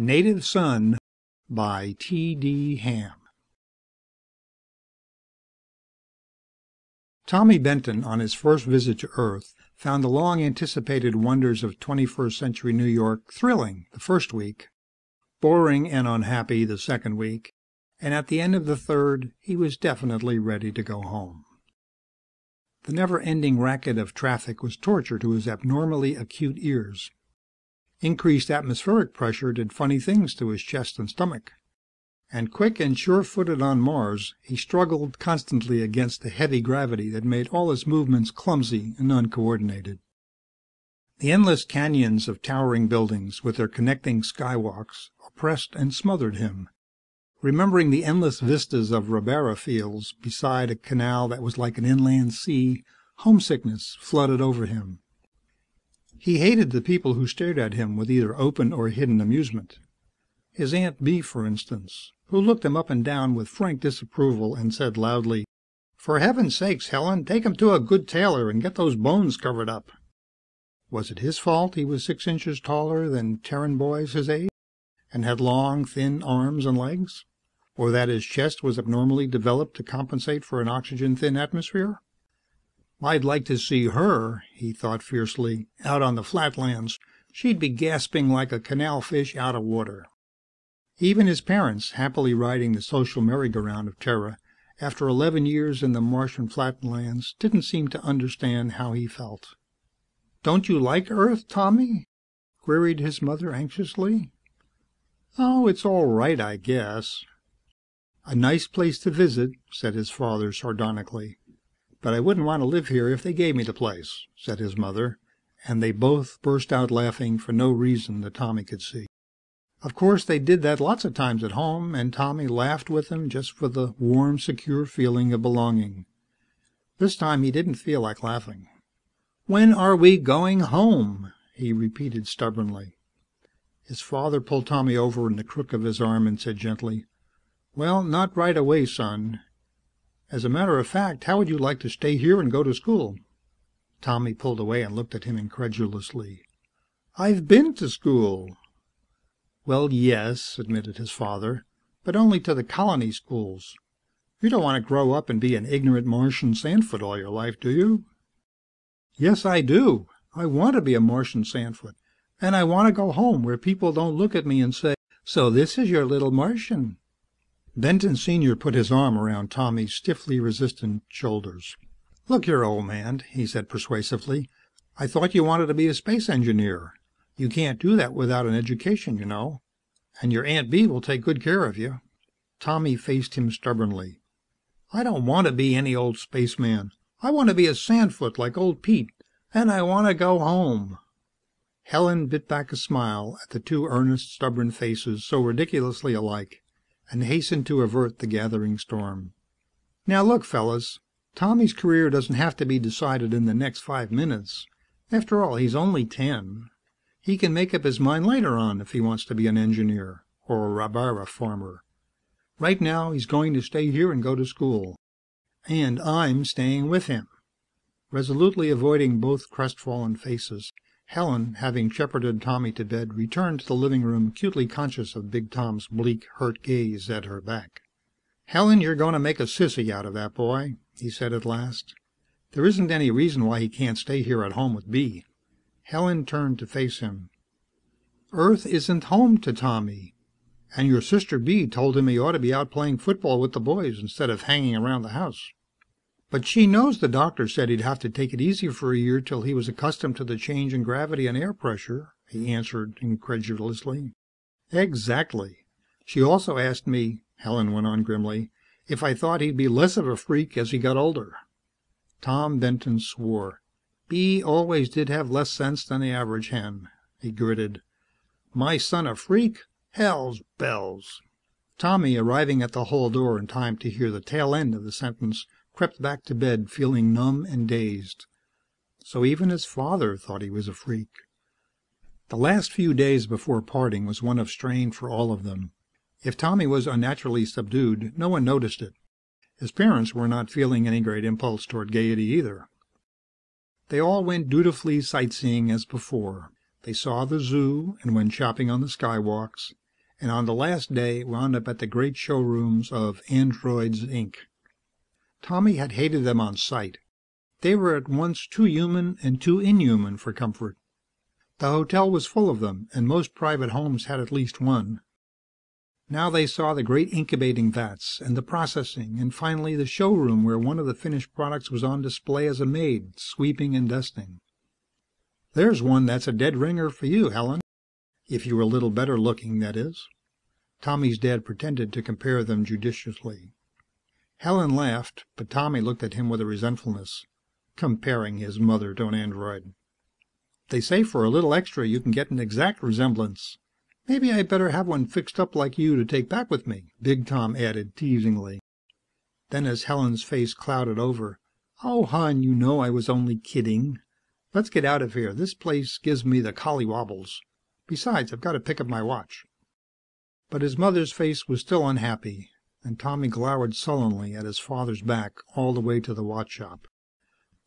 Native Son by T.D. Hamm. Tommy Benton, on his first visit to Earth, found the long-anticipated wonders of 21st century New York thrilling the first week, boring and unhappy the second week, and at the end of the third he was definitely ready to go home. The never-ending racket of traffic was torture to his abnormally acute ears. Increased atmospheric pressure did funny things to his chest and stomach. And quick and sure-footed on Mars, he struggled constantly against the heavy gravity that made all his movements clumsy and uncoordinated. The endless canyons of towering buildings with their connecting skywalks oppressed and smothered him. Remembering the endless vistas of rabbara fields beside a canal that was like an inland sea, homesickness flooded over him. He hated the people who stared at him with either open or hidden amusement. His Aunt Bee, for instance, who looked him up and down with frank disapproval and said loudly, "For heaven's sakes, Helen, take him to a good tailor and get those bones covered up." Was it his fault he was 6 inches taller than Terran boys his age, and had long, thin arms and legs? Or that his chest was abnormally developed to compensate for an oxygen-thin atmosphere? I'd like to see her, he thought fiercely, out on the flatlands. She'd be gasping like a canal fish out of water. Even his parents, happily riding the social merry-go-round of Terra, after 11 years in the Martian flatlands, didn't seem to understand how he felt. "Don't you like Earth, Tommy?" queried his mother anxiously. "Oh, it's all right, I guess." "A nice place to visit," said his father sardonically. "But I wouldn't want to live here if they gave me the place," said his mother, and they both burst out laughing for no reason that Tommy could see. Of course, they did that lots of times at home, and Tommy laughed with them just for the warm, secure feeling of belonging. This time he didn't feel like laughing. "When are we going home?" he repeated stubbornly. His father pulled Tommy over in the crook of his arm and said gently, "Well, not right away, son. As a matter of fact, how would you like to stay here and go to school?" Tommy pulled away and looked at him incredulously. "I've been to school." "Well, yes," admitted his father, "but only to the colony schools. You don't want to grow up and be an ignorant Martian sandfoot all your life, do you?" "Yes, I do. I want to be a Martian sandfoot. And I want to go home where people don't look at me and say, 'So this is your little Martian.'" Benton Sr. put his arm around Tommy's stiffly resistant shoulders. "Look here, old man," he said persuasively. "I thought you wanted to be a space engineer. You can't do that without an education, you know. And your Aunt Bee will take good care of you." Tommy faced him stubbornly. "I don't want to be any old spaceman. I want to be a sandfoot like old Pete. And I want to go home." Helen bit back a smile at the two earnest, stubborn faces so ridiculously alike, and hastened to avert the gathering storm. "Now look, fellas, Tommy's career doesn't have to be decided in the next 5 minutes. After all, he's only 10. He can make up his mind later on if he wants to be an engineer or a rabbara farmer. Right now, he's going to stay here and go to school. And I'm staying with him." Resolutely avoiding both crestfallen faces, Helen, having shepherded Tommy to bed, returned to the living room acutely conscious of Big Tom's bleak, hurt gaze at her back. "Helen, you're going to make a sissy out of that boy," he said at last. "There isn't any reason why he can't stay here at home with Bee." Helen turned to face him. "Earth isn't home to Tommy. And your sister Bee told him he ought to be out playing football with the boys instead of hanging around the house." "But she knows the doctor said he'd have to take it easy for a year till he was accustomed to the change in gravity and air pressure," he answered incredulously. "Exactly. She also asked me," Helen went on grimly, "if I thought he'd be less of a freak as he got older." Tom Benton swore. "Bee always did have less sense than the average hen," he gritted. "My son a freak? Hell's bells." Tommy, arriving at the hall door in time to hear the tail end of the sentence, crept back to bed feeling numb and dazed. So even his father thought he was a freak. The last few days before parting was one of strain for all of them. If Tommy was unnaturally subdued, no one noticed it. His parents were not feeling any great impulse toward gaiety either. They all went dutifully sightseeing as before. They saw the zoo and went shopping on the skywalks, and on the last day wound up at the great showrooms of Androids, Inc. Tommy had hated them on sight. They were at once too human and too inhuman for comfort. The hotel was full of them, and most private homes had at least one. Now they saw the great incubating vats, and the processing, and finally the showroom where one of the finished products was on display as a maid, sweeping and dusting. "There's one that's a dead ringer for you, Helen. If you were a little better looking, that is." Tommy's dad pretended to compare them judiciously. Helen laughed, but Tommy looked at him with a resentfulness. Comparing his mother to an android. "They say for a little extra you can get an exact resemblance. Maybe I'd better have one fixed up like you to take back with me," Big Tom added teasingly. Then as Helen's face clouded over, "Oh, hon, you know I was only kidding. Let's get out of here. This place gives me the collywobbles. Besides, I've got to pick up my watch." But his mother's face was still unhappy, and Tommy glowered sullenly at his father's back all the way to the watch shop.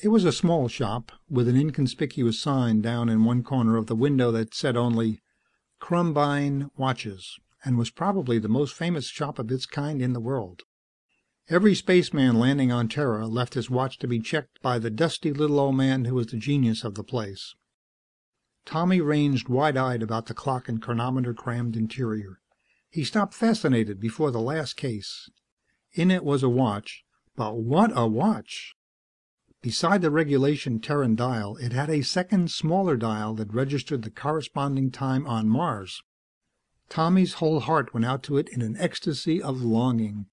It was a small shop, with an inconspicuous sign down in one corner of the window that said only, "Crumbine Watches," and was probably the most famous shop of its kind in the world. Every spaceman landing on Terra left his watch to be checked by the dusty little old man who was the genius of the place. Tommy ranged wide-eyed about the clock and chronometer-crammed interior. He stopped fascinated before the last case. In it was a watch, but what a watch! Beside the regulation Terran dial, it had a second, smaller dial that registered the corresponding time on Mars. Tommy's whole heart went out to it in an ecstasy of longing.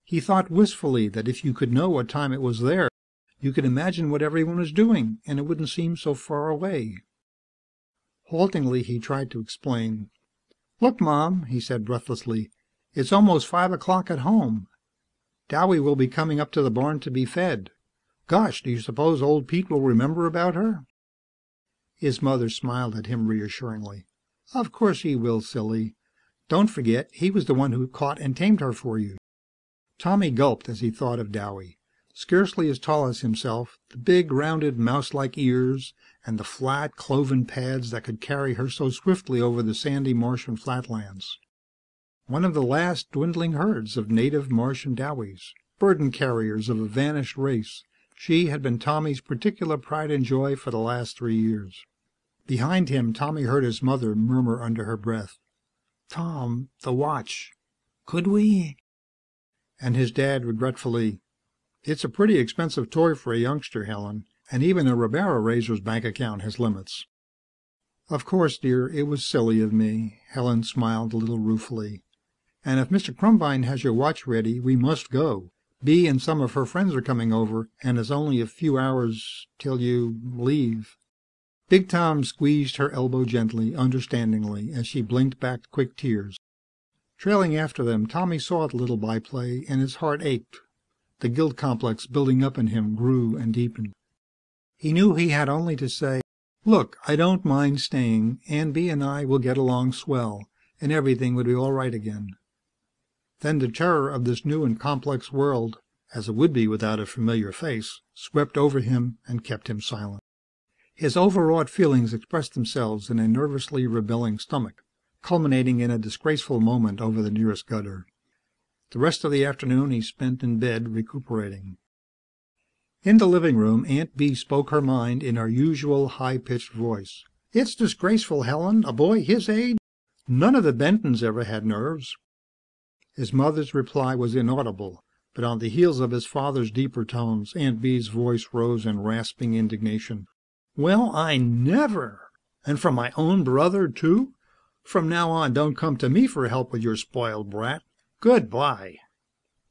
He thought wistfully that if you could know what time it was there, you could imagine what everyone was doing, and it wouldn't seem so far away. Haltingly, he tried to explain. "Look, Mom," he said breathlessly, "it's almost 5 o'clock at home. Dowie will be coming up to the barn to be fed. Gosh, do you suppose old Pete will remember about her?" His mother smiled at him reassuringly. "Of course he will, silly. Don't forget, he was the one who caught and tamed her for you." Tommy gulped as he thought of Dowie. Scarcely as tall as himself, the big, rounded, mouse-like ears, and the flat, cloven pads that could carry her so swiftly over the sandy Martian flatlands. One of the last dwindling herds of native Martian Dowies, burden carriers of a vanished race. She had been Tommy's particular pride and joy for the last 3 years. Behind him, Tommy heard his mother murmur under her breath, "Tom, the watch. Could we?" And his dad regretfully, "It's a pretty expensive toy for a youngster, Helen, and even a Ribera Razor's bank account has limits." "Of course, dear, it was silly of me." Helen smiled a little ruefully. "And if Mr. Crumbine has your watch ready, we must go. Bee and some of her friends are coming over, and it's only a few hours till you leave." Big Tom squeezed her elbow gently, understandingly, as she blinked back quick tears. Trailing after them, Tommy saw the little byplay, and his heart ached. The guilt complex building up in him grew and deepened. He knew he had only to say, "Look, I don't mind staying. Aunt Bee and I will get along swell, and everything would be all right again." Then the terror of this new and complex world, as it would be without a familiar face, swept over him and kept him silent. His overwrought feelings expressed themselves in a nervously rebelling stomach, culminating in a disgraceful moment over the nearest gutter. The rest of the afternoon he spent in bed recuperating. In the living room, Aunt Bee spoke her mind in her usual high-pitched voice. "It's disgraceful, Helen. A boy his age. None of the Bentons ever had nerves." His mother's reply was inaudible, but on the heels of his father's deeper tones, Aunt Bee's voice rose in rasping indignation. "Well, I never! And from my own brother, too? From now on, don't come to me for help with your spoiled brat. Goodbye."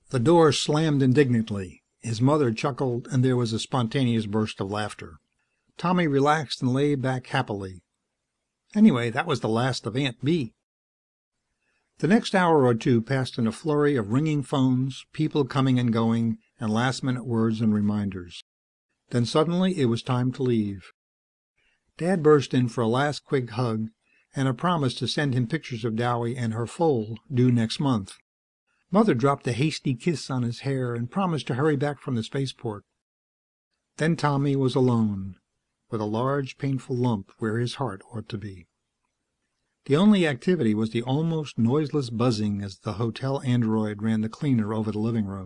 The door slammed indignantly. His mother chuckled, and there was a spontaneous burst of laughter. Tommy relaxed and lay back happily. Anyway, that was the last of Aunt Bee. The next hour or two passed in a flurry of ringing phones, people coming and going, and last-minute words and reminders. Then suddenly it was time to leave. Dad burst in for a last quick hug and a promise to send him pictures of Dowie and her foal, due next month. Mother dropped a hasty kiss on his hair and promised to hurry back from the spaceport. Then Tommy was alone, with a large, painful lump where his heart ought to be. The only activity was the almost noiseless buzzing as the hotel android ran the cleaner over the living room.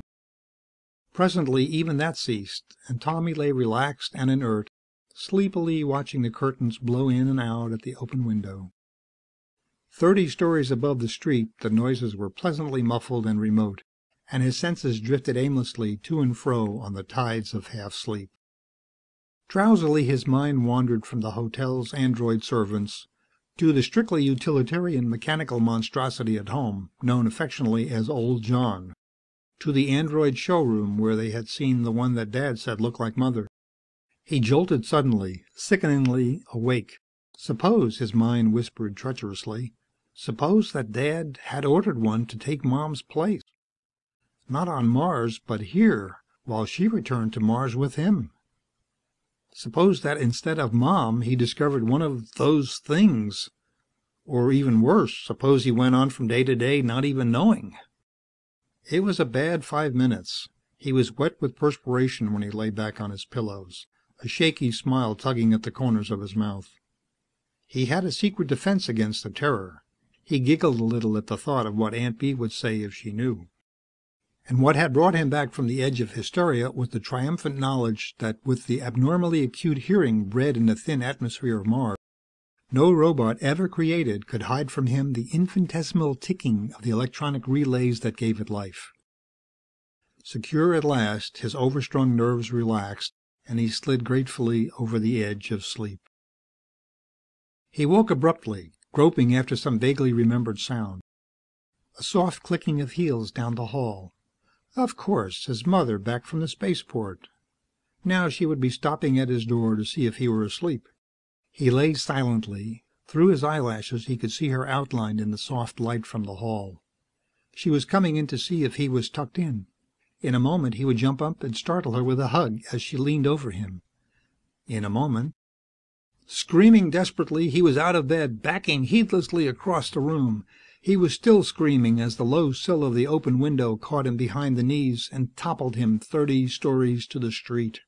Presently even that ceased, and Tommy lay relaxed and inert, sleepily watching the curtains blow in and out at the open window. 30 stories above the street the noises were pleasantly muffled and remote, and his senses drifted aimlessly to and fro on the tides of half-sleep. Drowsily his mind wandered from the hotel's android servants to the strictly utilitarian mechanical monstrosity at home, known affectionately as Old John, to the android showroom where they had seen the one that Dad said looked like Mother. He jolted suddenly, sickeningly awake. Suppose, his mind whispered treacherously, suppose that Dad had ordered one to take Mom's place. Not on Mars, but here, while she returned to Mars with him. Suppose that instead of Mom, he discovered one of those things. Or even worse, suppose he went on from day to day not even knowing. It was a bad 5 minutes. He was wet with perspiration when he lay back on his pillows, a shaky smile tugging at the corners of his mouth. He had a secret defense against the terror. He giggled a little at the thought of what Aunt Bee would say if she knew. And what had brought him back from the edge of hysteria was the triumphant knowledge that with the abnormally acute hearing bred in the thin atmosphere of Mars, no robot ever created could hide from him the infinitesimal ticking of the electronic relays that gave it life. Secure at last, his overstrung nerves relaxed, and he slid gratefully over the edge of sleep. He woke abruptly, groping after some vaguely remembered sound. A soft clicking of heels down the hall. Of course, his mother back from the spaceport. Now she would be stopping at his door to see if he were asleep. He lay silently. Through his eyelashes he could see her outlined in the soft light from the hall. She was coming in to see if he was tucked in. In a moment he would jump up and startle her with a hug as she leaned over him. In a moment... Screaming desperately, he was out of bed, backing heedlessly across the room. He was still screaming as the low sill of the open window caught him behind the knees and toppled him 30 stories to the street.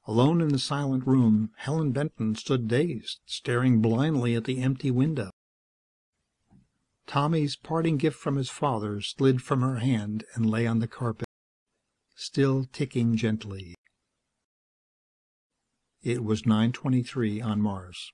Alone in the silent room, Helen Benton stood dazed, staring blindly at the empty window. Tommy's parting gift from his father slid from her hand and lay on the carpet, still ticking gently. It was 9:23 on Mars.